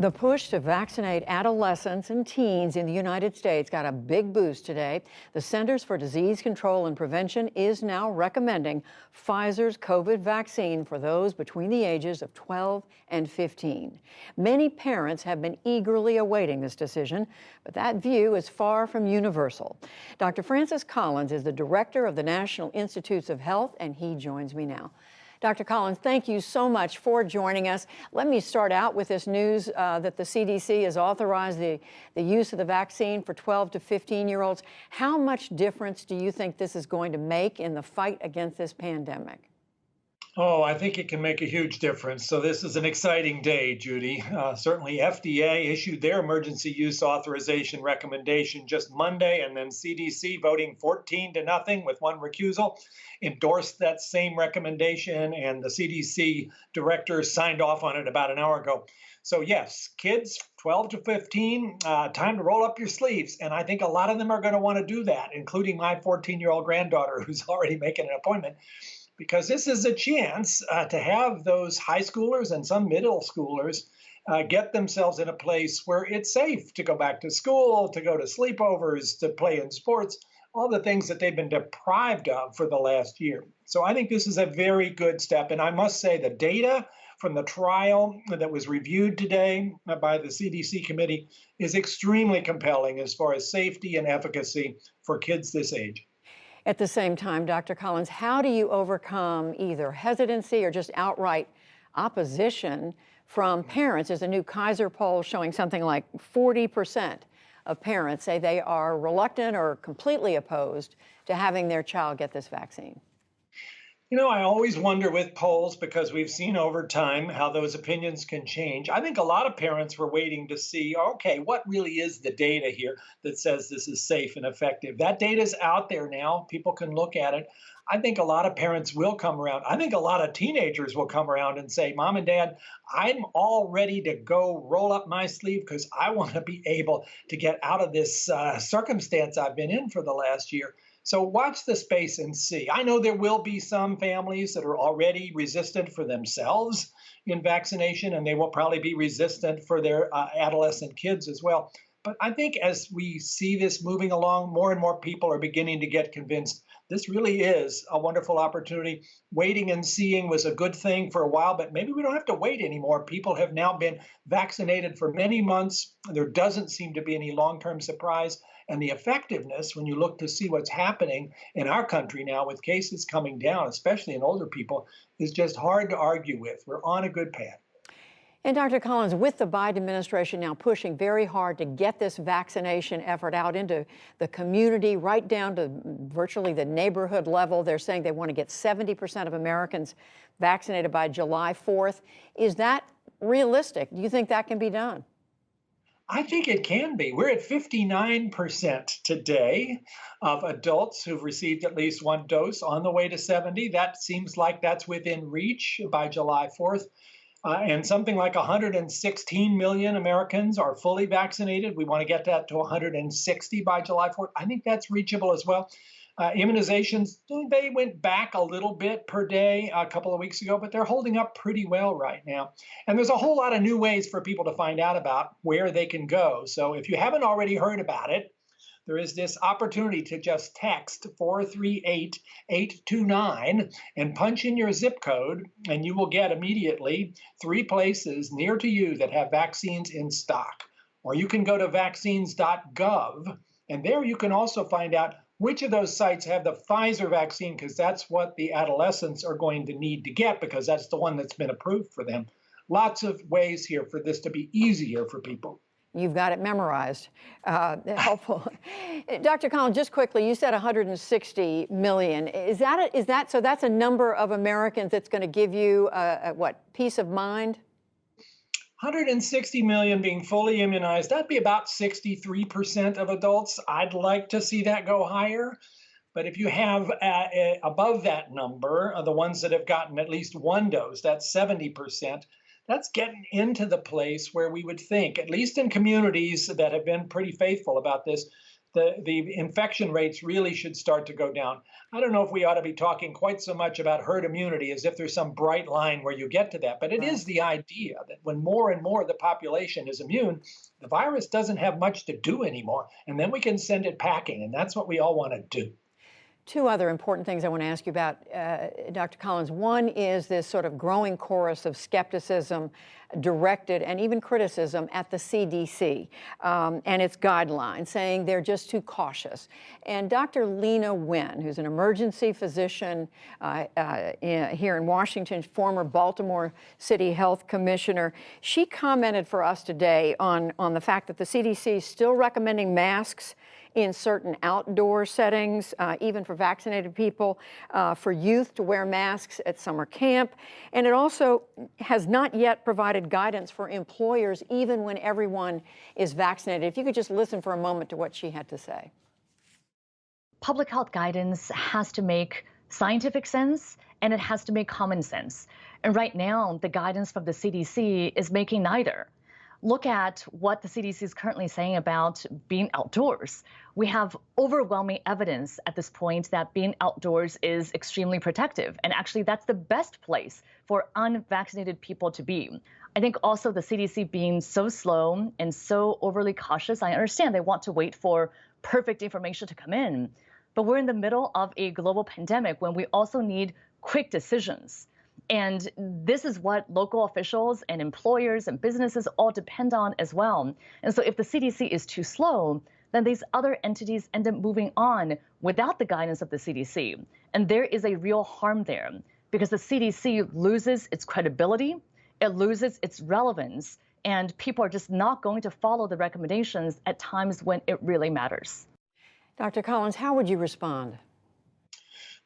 The push to vaccinate adolescents and teens in the United States got a big boost today. The Centers for Disease Control and Prevention is now recommending Pfizer's COVID vaccine for those between the ages of 12 and 15. Many parents have been eagerly awaiting this decision, but that view is far from universal. Dr. Francis Collins is the director of the National Institutes of Health, and he joins me now. Dr. Collins, thank you so much for joining us. Let me start out with this news that the CDC has authorized the use of the vaccine for 12 to 15-year-olds. How much difference do you think this is going to make in the fight against this pandemic? Oh, I think it can make a huge difference. So this is an exciting day, Judy. Certainly FDA issued their emergency use authorization recommendation just Monday, and then CDC voting 14-0 with one recusal endorsed that same recommendation, and the CDC director signed off on it about an hour ago. So yes, kids 12 to 15, time to roll up your sleeves. And I think a lot of them are going to want to do that, including my 14-year-old granddaughter who's already making an appointment, because this is a chance to have those high schoolers and some middle schoolers get themselves in a place where it's safe to go back to school, to go to sleepovers, to play in sports, all the things that they've been deprived of for the last year. So I think this is a very good step. And I must say the data from the trial that was reviewed today by the CDC committee is extremely compelling as far as safety and efficacy for kids this age. At the same time, Dr. Collins, how do you overcome either hesitancy or just outright opposition from parents? There's a new Kaiser poll showing something like 40% of parents say they are reluctant or completely opposed to having their child get this vaccine. You know, I always wonder with polls, because we've seen over time how those opinions can change. I think a lot of parents were waiting to see, okay, what really is the data here that says this is safe and effective? That data is out there now. People can look at it. I think a lot of parents will come around. I think a lot of teenagers will come around and say, Mom and Dad, I'm all ready to go roll up my sleeve because I want to be able to get out of this circumstance I've been in for the last year. So watch the space and see. I know there will be some families that are already resistant for themselves in vaccination, and they will probably be resistant for their adolescent kids as well. But I think as we see this moving along, more and more people are beginning to get convinced this really is a wonderful opportunity. Waiting and seeing was a good thing for a while, but maybe we don't have to wait anymore. People have now been vaccinated for many months. There doesn't seem to be any long-term surprise. And the effectiveness, when you look to see what's happening in our country now with cases coming down, especially in older people, is just hard to argue with. We're on a good path. And Dr. Collins, with the Biden administration now pushing very hard to get this vaccination effort out into the community, right down to virtually the neighborhood level, they're saying they want to get 70% of Americans vaccinated by July 4th. Is that realistic? Do you think that can be done? I think it can be. We're at 59% today of adults who've received at least one dose, on the way to 70. That seems like that's within reach by July 4th. And something like 116 million Americans are fully vaccinated. We want to get that to 160 by July 4th. I think that's reachable as well. Immunizations, they went back a little bit per day a couple of weeks ago, but they're holding up pretty well right now. And there's a whole lot of new ways for people to find out about where they can go. So if you haven't already heard about it, there is this opportunity to just text 438-829 and punch in your zip code, and you will get immediately 3 places near to you that have vaccines in stock. Or you can go to vaccines.gov, and there you can also find out which of those sites have the Pfizer vaccine, because that's what the adolescents are going to need to get, because that's the one that's been approved for them. Lots of ways here for this to be easier for people. You've got it memorized. Helpful. Dr. Collins, just quickly, you said 160 million. So that's a number of Americans that's going to give you what, peace of mind? 160 million being fully immunized, that'd be about 63% of adults. I'd like to see that go higher. But if you have above that number, the ones that have gotten at least one dose, that's 70%. That's getting into the place where we would think, at least in communities that have been pretty faithful about this, the infection rates really should start to go down. I don't know if we ought to be talking quite so much about herd immunity as if there's some bright line where you get to that, but it Right. is the idea that when more and more of the population is immune, the virus doesn't have much to do anymore, and then we can send it packing, and that's what we all want to do. Two other important things I want to ask you about, Dr. Collins. One is this sort of growing chorus of skepticism directed and even criticism at the CDC and its guidelines, saying they're just too cautious. And Dr. Lena Wen, who's an emergency physician here in Washington, former Baltimore City Health Commissioner, she commented for us today on the fact that the CDC is still recommending masks in certain outdoor settings, even for vaccinated people, for youth to wear masks at summer camp. And it also has not yet provided guidance for employers, even when everyone is vaccinated. If you could just listen for a moment to what she had to say. Public health guidance has to make scientific sense and it has to make common sense. And right now, the guidance from the CDC is making neither. Look at what the CDC is currently saying about being outdoors. We have overwhelming evidence at this point that being outdoors is extremely protective. And actually, that's the best place for unvaccinated people to be. I think also the CDC being so slow and so overly cautious, I understand they want to wait for perfect information to come in. But we're in the middle of a global pandemic when we also need quick decisions. And this is what local officials and employers and businesses all depend on as well. And so if the CDC is too slow, then these other entities end up moving on without the guidance of the CDC. And there is a real harm there because the CDC loses its credibility, it loses its relevance, and people are just not going to follow the recommendations at times when it really matters. Dr. Collins, how would you respond?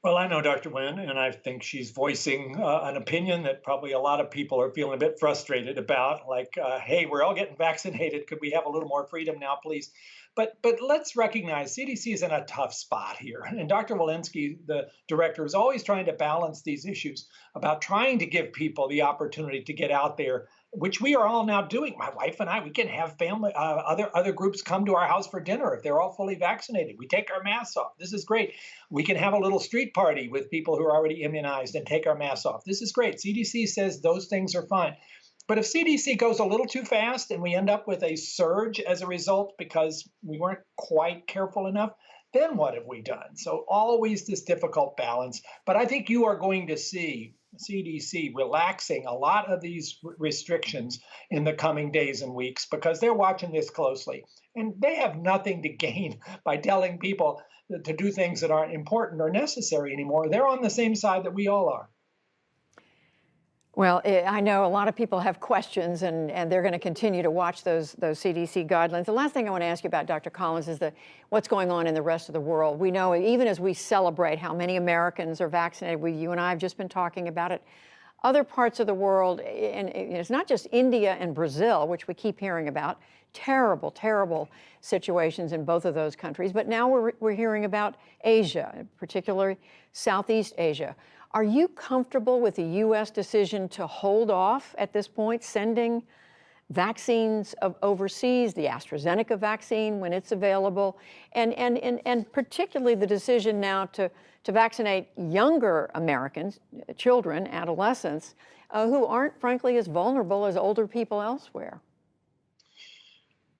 Well, I know Dr. Wen, and I think she's voicing an opinion that probably a lot of people are feeling a bit frustrated about, like, hey, we're all getting vaccinated. Could we have a little more freedom now, please? But let's recognize CDC is in a tough spot here. And Dr. Walensky, the director, is always trying to balance these issues about trying to give people the opportunity to get out there, which we are all now doing. My wife and I, we can have family, other groups come to our house for dinner if they're all fully vaccinated. We take our masks off. This is great. We can have a little street party with people who are already immunized and take our masks off. This is great. CDC says those things are fine. But if CDC goes a little too fast and we end up with a surge as a result because we weren't quite careful enough, then what have we done? So always this difficult balance. But I think you are going to see CDC relaxing a lot of these restrictions in the coming days and weeks because they're watching this closely. And they have nothing to gain by telling people to do things that aren't important or necessary anymore. They're on the same side that we all are. Well, I know a lot of people have questions, and they're going to continue to watch those CDC guidelines. The last thing I want to ask you about, Dr. Collins, is what's going on in the rest of the world. We know, even as we celebrate how many Americans are vaccinated, you and I have just been talking about it, other parts of the world, and it's not just India and Brazil, which we keep hearing about, terrible, terrible situations in both of those countries. But now we're hearing about Asia, particularly Southeast Asia. Are you comfortable with the U.S. decision to hold off at this point, sending vaccines overseas, the AstraZeneca vaccine when it's available, and particularly the decision now to vaccinate younger Americans, children, adolescents, who aren't, frankly, as vulnerable as older people elsewhere?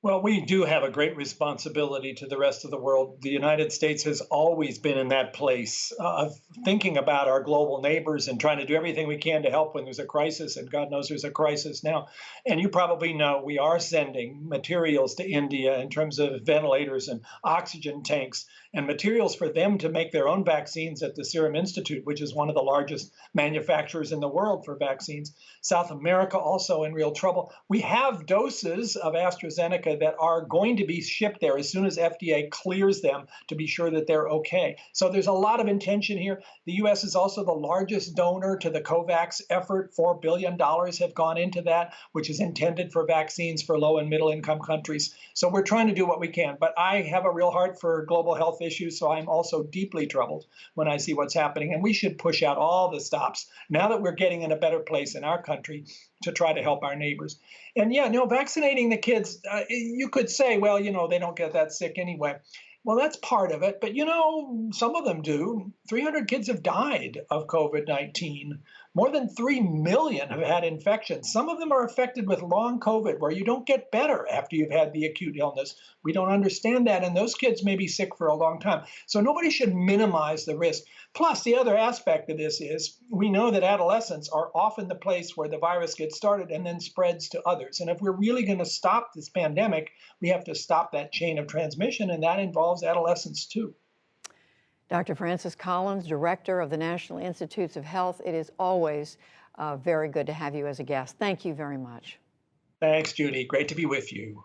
Well, we do have a great responsibility to the rest of the world. The United States has always been in that place of thinking about our global neighbors and trying to do everything we can to help when there's a crisis, and God knows there's a crisis now. And you probably know we are sending materials to India in terms of ventilators and oxygen tanks and materials for them to make their own vaccines at the Serum Institute, which is one of the largest manufacturers in the world for vaccines. South America also in real trouble. We have doses of AstraZeneca that are going to be shipped there as soon as FDA clears them to be sure that they're okay. So there's a lot of intention here. The U.S. is also the largest donor to the COVAX effort. $4 billion have gone into that, which is intended for vaccines for low and middle income countries. So we're trying to do what we can. But I have a real heart for global health issues, so I'm also deeply troubled when I see what's happening. And we should push out all the stops now that we're getting in a better place in our country to try to help our neighbors. And yeah, vaccinating the kids, you could say, well, they don't get that sick anyway. Well, that's part of it, but some of them do. 300 kids have died of COVID-19. More than 3 million have had infections. Some of them are affected with long COVID, where you don't get better after you've had the acute illness. We don't understand that, and those kids may be sick for a long time. So nobody should minimize the risk. Plus, the other aspect of this is we know that adolescents are often the place where the virus gets started and then spreads to others. And if we're really going to stop this pandemic, we have to stop that chain of transmission, and that involves adolescents too. Dr. Francis Collins, Director of the National Institutes of Health, it is always very good to have you as a guest. Thank you very much. Thanks, Judy. Great to be with you.